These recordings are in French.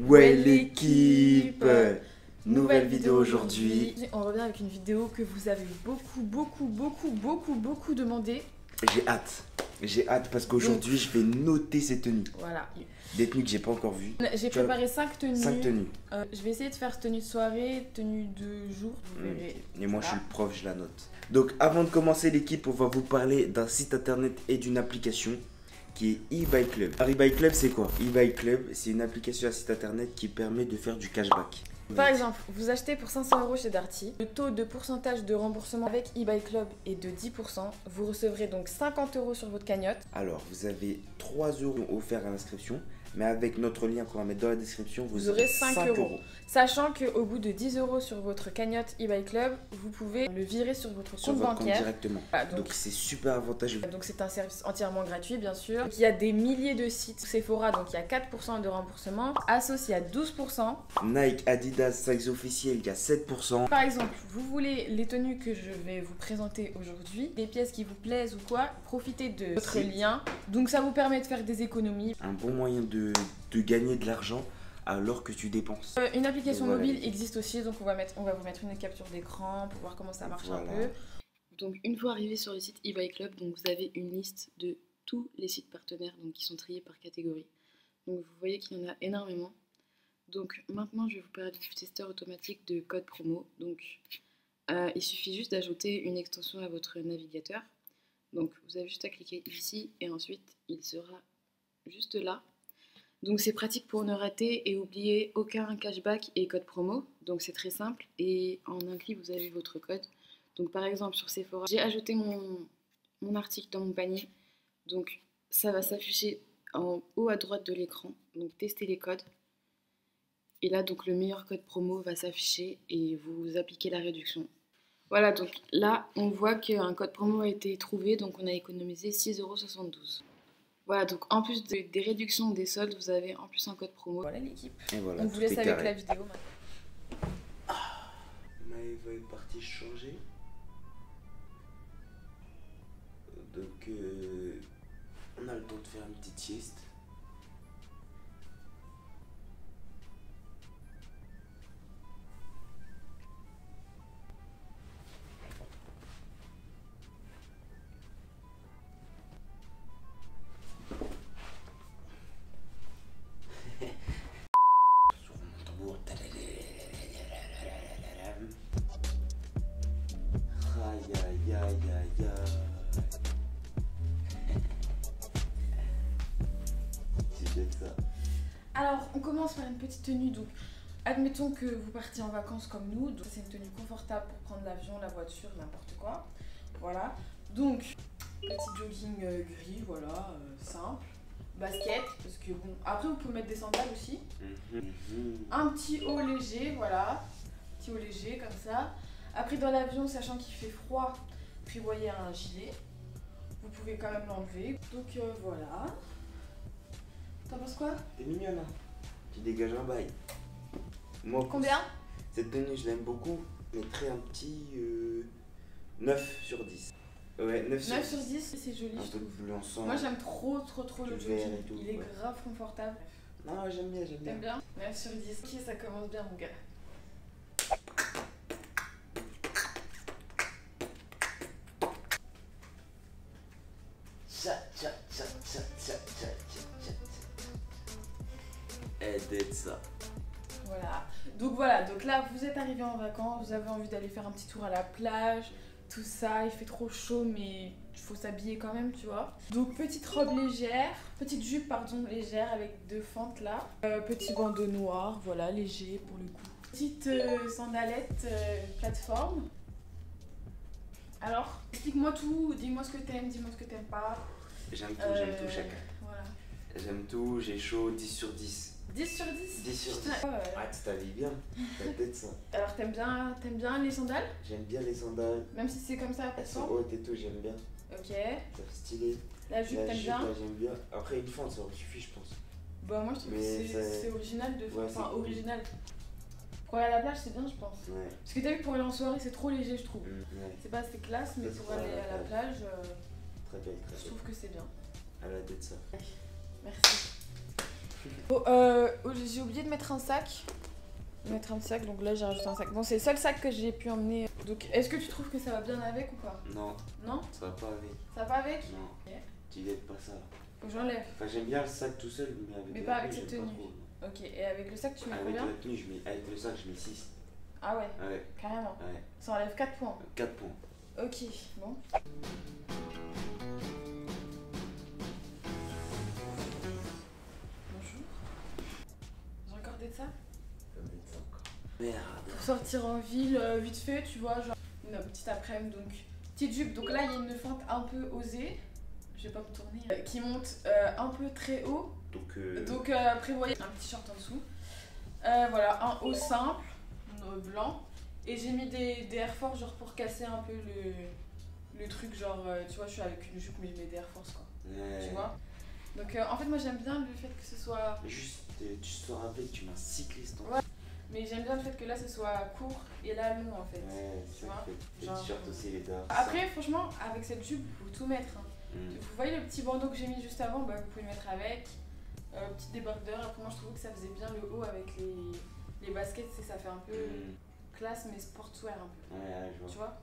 Ouais l'équipe, nouvelle vidéo aujourd'hui. On revient avec une vidéo que vous avez beaucoup demandé. J'ai hâte parce qu'aujourd'hui je vais noter ces tenues. Voilà. Des tenues que j'ai pas encore vues. J'ai préparé 5 tenues. 5 tenues. Je vais essayer de faire tenue de soirée, tenue de jour, vous verrez. Et moi je suis le prof, je la note. Donc avant de commencer l'équipe, on va vous parler d'un site internet et d'une application qui est eBay Club. Alors eBay Club c'est quoi? eBay Club c'est une application à site internet qui permet de faire du cashback. Par exemple, vous achetez pour 500 € chez Darty, le taux de pourcentage de remboursement avec eBay Club est de 10%. Vous recevrez donc 50 € sur votre cagnotte. Alors vous avez 3 € offerts à l'inscription, mais avec notre lien qu'on va mettre dans la description, vous aurez 5 €. Sachant qu'au bout de 10 € sur votre cagnotte eBay Club, vous pouvez le virer sur votre compte bancaire. Directement. Voilà, donc c'est super avantageux. Donc c'est un service entièrement gratuit bien sûr. Donc, il y a des milliers de sites Sephora, donc il y a 4% de remboursement. Asos, il y a 12%. Nike, Adidas, Saks officiel, il y a 7%. Par exemple, vous voulez les tenues que je vais vous présenter aujourd'hui, des pièces qui vous plaisent ou quoi, profitez de votre lien. Donc ça vous permet de faire des économies. Un bon moyen de gagner de l'argent alors que tu dépenses. Une application mobile existe aussi, donc on va vous mettre une capture d'écran pour voir comment ça marche un peu. Donc une fois arrivé sur le site eBay Club, donc vous avez une liste de tous les sites partenaires donc, qui sont triés par catégorie. Donc vous voyez qu'il y en a énormément. Donc maintenant je vais vous parler du testeur automatique de code promo. Donc il suffit juste d'ajouter une extension à votre navigateur. Donc vous avez juste à cliquer ici et ensuite il sera juste là. Donc c'est pratique pour ne rater et oublier aucun cashback et code promo. Donc c'est très simple et en un clic vous avez votre code. Donc par exemple sur Sephora, j'ai ajouté mon article dans mon panier. Donc ça va s'afficher en haut à droite de l'écran. Donc testez les codes. Et là donc le meilleur code promo va s'afficher et vous appliquez la réduction. Voilà, donc là on voit qu'un code promo a été trouvé, donc on a économisé 6,72 €. Voilà, donc en plus des réductions des soldes, vous avez en plus un code promo. Voilà l'équipe. Et voilà, on vous laisse avec la vidéo maintenant. Maëva est partie changer. Donc on a le temps de faire une petite sieste. Alors, on commence par une petite tenue. Donc, admettons que vous partiez en vacances comme nous. Donc, c'est une tenue confortable pour prendre l'avion, la voiture, n'importe quoi. Voilà. Donc, petit jogging gris, voilà, simple. Basket, parce que bon. Après, vous pouvez mettre des sandales aussi. Un petit haut léger, voilà. Petit haut léger, comme ça. Après, dans l'avion, sachant qu'il fait froid, prévoyez un gilet. Vous pouvez quand même l'enlever. Donc, voilà. T'en penses quoi? T'es mignonne, hein? Tu dégages un bail. Moi, combien? Cette tenue, je l'aime beaucoup. Je mettrais un petit 9 sur 10. Ouais, 9 sur 10. C'est joli, je trouve. Bleu ensemble. Moi, j'aime trop le jogging. Il est grave confortable. Non, j'aime bien. T'aimes bien? 9 sur 10. Ok, ça commence bien, mon gars. Ça. Voilà, donc là vous êtes arrivé en vacances, vous avez envie d'aller faire un petit tour à la plage, tout ça, il fait trop chaud mais il faut s'habiller quand même, tu vois. Donc petite robe légère, petite jupe pardon légère avec deux fentes là, petit bandeau noir, voilà, léger pour le coup. Petite sandalette plateforme. Alors, explique-moi tout, dis-moi ce que t'aimes, dis-moi ce que t'aimes pas. J'aime tout chacun. Voilà. J'aime tout, j'ai chaud, 10 sur 10. 10 sur 10? 10 sur 10. Ah, tu t'habilles bien, t'as peut-être ça. Alors t'aimes bien les sandales? J'aime bien les sandales. Même si c'est comme ça, elles sont hautes et tout, j'aime bien. Ok. Ça fait stylé. La jupe, t'aimes bien? J'aime bien. Après une fente, ça suffit, je pense. Bah moi je trouve que c'est original de faire, enfin original. Pour aller à la plage, c'est bien, je pense. Ouais. Parce que t'as vu, pour aller en soirée, c'est trop léger, je trouve. Ouais. C'est pas assez classe, mais pour aller à la plage, très belle. Je trouve que c'est bien. À la tête ça. Merci. J'ai oublié de mettre un sac. Mettre un sac, donc là j'ai rajouté un sac. Bon, c'est le seul sac que j'ai pu emmener. Donc, est-ce que tu trouves que ça va bien avec ou pas? Non. Non? Ça va pas avec. Ça va pas avec? Non. Ok. Tu n'aides pas ça. Faut que j'enlève. Enfin, j'aime bien le sac tout seul, mais Mais pas avec tenue, cette j'aime pas tenue. trop, non. Ok, et avec le sac, tu mets Avec combien? la tenue, avec le sac, je mets 6. Ah ouais, Ouais. carrément. Ouais. Ça enlève 4 points. 4 points. Ok, bon. Bonjour. J'ai regardé de ça. Merde. Pour sortir en ville, vite fait, tu vois, genre une petite après-midi, donc petite jupe. Donc là, il y a une fente un peu osée. Je vais pas me tourner. Qui monte un peu très haut. Donc prévoyez un petit short en dessous. Voilà, un haut simple, blanc. Et j'ai mis des Air Force genre pour casser un peu le truc, genre tu vois, je suis avec une jupe mais je mets des Air Force quoi. Ouais. Tu vois. Donc en fait moi j'aime bien le fait que ce soit... Mais juste, tu sors avec, tu mets un cycliste en Ouais. Mais j'aime bien le fait que là ce soit court et là long en fait. Ouais, tu vois. Les Genre, t-shirts aussi, les dehors. Après franchement avec cette jupe vous pouvez tout mettre. Hein. Mm. Vous voyez le petit bandeau que j'ai mis juste avant, bah, vous pouvez le mettre avec. Petit débardeur, après moi je trouvais que ça faisait bien le haut avec les baskets, ça fait un peu classe mais sportswear un peu. Ouais, je vois. Tu vois.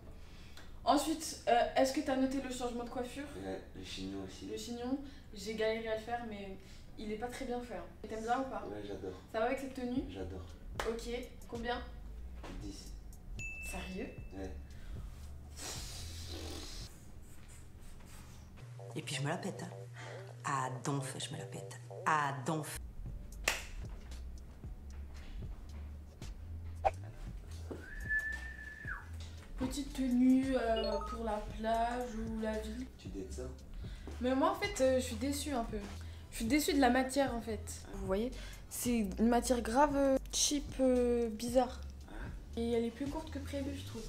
Ensuite, est-ce que tu as noté le changement de coiffure? Ouais, le chignon aussi. Le chignon, j'ai galéré à le faire mais il est pas très bien fait. Hein. T'aimes bien ou pas? Ouais, j'adore. Ça va avec cette tenue? J'adore. Ok, combien? 10. Sérieux? Ouais. Et puis je me la pète. À donf, je me la pète. À donf. Petite tenue pour la plage ou la ville. Tu dates ça? Mais moi en fait je suis déçue un peu. Je suis déçue de la matière en fait. Vous voyez, c'est une matière grave cheap, bizarre. Et elle est plus courte que prévu je trouve.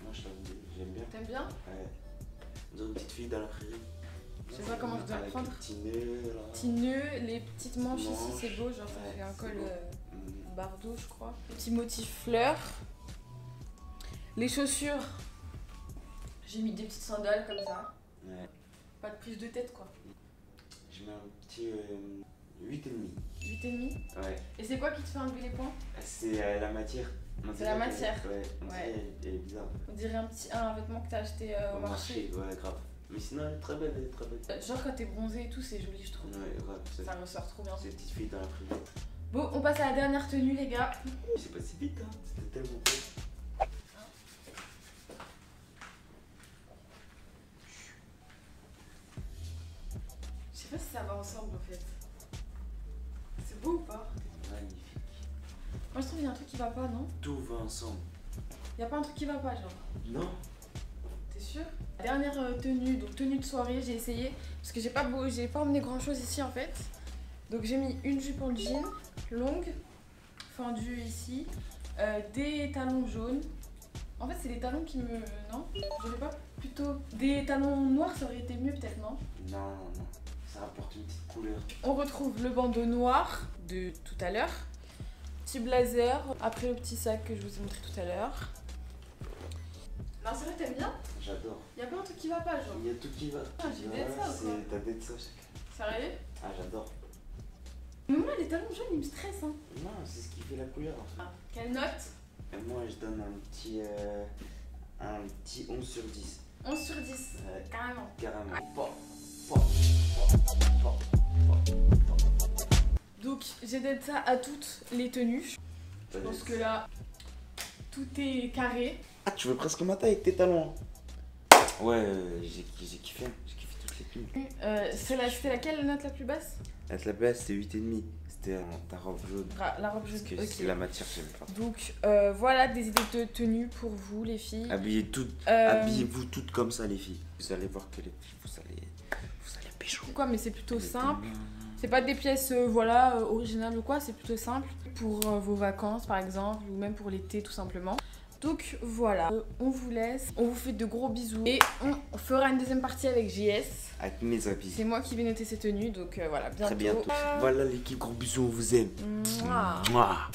Moi je t'avoue, j'aime bien. T'aimes bien? Ouais. On dirait une petite fille dans la prairie. Je sais pas comment je dois le avec prendre. les petits nœuds là. Petit nœud, les petites manches ici Manches. c'est beau, genre ça Ouais, fait un c'est col beau. bardeau je crois. Petit motif fleurs. Les chaussures, j'ai mis des petites sandales comme ça. Ouais. Pas de prise de tête quoi. Je mets un petit 8,5. 8,5. Ouais. Et c'est quoi qui te fait enlever les points? C'est la matière. C'est la matière. Ouais, on dirait Ouais. elle est bizarre. On dirait un vêtement que t'as acheté au marché. Ouais, grave. Mais sinon elle est très belle, elle est très belle. Genre quand t'es bronzé et tout, c'est joli je trouve. Ouais, grave. Ça ressort trop bien. C'est petite fille dans la prairie. Bon, on passe à la dernière tenue les gars. C'est pas si vite, hein. C'était tellement beau. Je sais pas si ça va ensemble en fait. C'est beau ou pas? Magnifique. Moi je trouve qu'il y a un truc qui va pas, non? Tout va ensemble. Y a pas un truc qui va pas genre? Non? T'es sûr? Dernière tenue, donc tenue de soirée, j'ai essayé. Parce que j'ai pas emmené grand chose ici en fait. Donc j'ai mis une jupe en jean, longue, fendue ici, des talons jaunes. En fait c'est les talons qui me... Non? J'aurais pas plutôt... Des talons noirs ça aurait été mieux peut-être, non? Non. Ça apporte une petite couleur. On retrouve le bandeau noir de tout à l'heure. Petit blazer, après le petit sac que je vous ai montré tout à l'heure. Non c'est vrai t'aimes bien? J'adore. Y'a pas un truc qui va pas genre? Il y a tout qui va. Ah, j'ai date ça ou quoi? T'as date ça chacun. Sérieux? Ah, j'adore. Mais moi les talons jaunes ils me stressent hein. Non, c'est ce qui fait la couleur. Ah, quelle note? Et moi, je donne un petit 11 sur 10. 11 sur 10, Ouais, carrément. carrément. Donc j'ai d'être ça à toutes les tenues. Je pense que là, tout est carré. Ah, tu veux presque ma taille avec tes talons. Ouais, j'ai kiffé. J'ai kiffé toutes les tenues. C'était laquelle la note la plus basse? La plus basse, c'était 8,5. C'était ta robe jaune. La robe jaune. Parce que Ok. c'est la matière, j'aime pas. Donc voilà des idées de tenues pour vous les filles. Habillez-vous toutes comme ça, les filles. Vous allez voir que les filles, vous allez pécho. Quoi, mais c'est plutôt simple. C'est pas des pièces voilà, originales ou quoi, c'est plutôt simple. Pour vos vacances par exemple, ou même pour l'été tout simplement. Donc voilà, on vous laisse, on vous fait de gros bisous. Et on fera une deuxième partie avec JS. Avec mes habits. C'est moi qui vais noter ces tenues, donc voilà, bientôt. Très bientôt. Voilà l'équipe, gros bisous, on vous aime. Mouah. Mouah.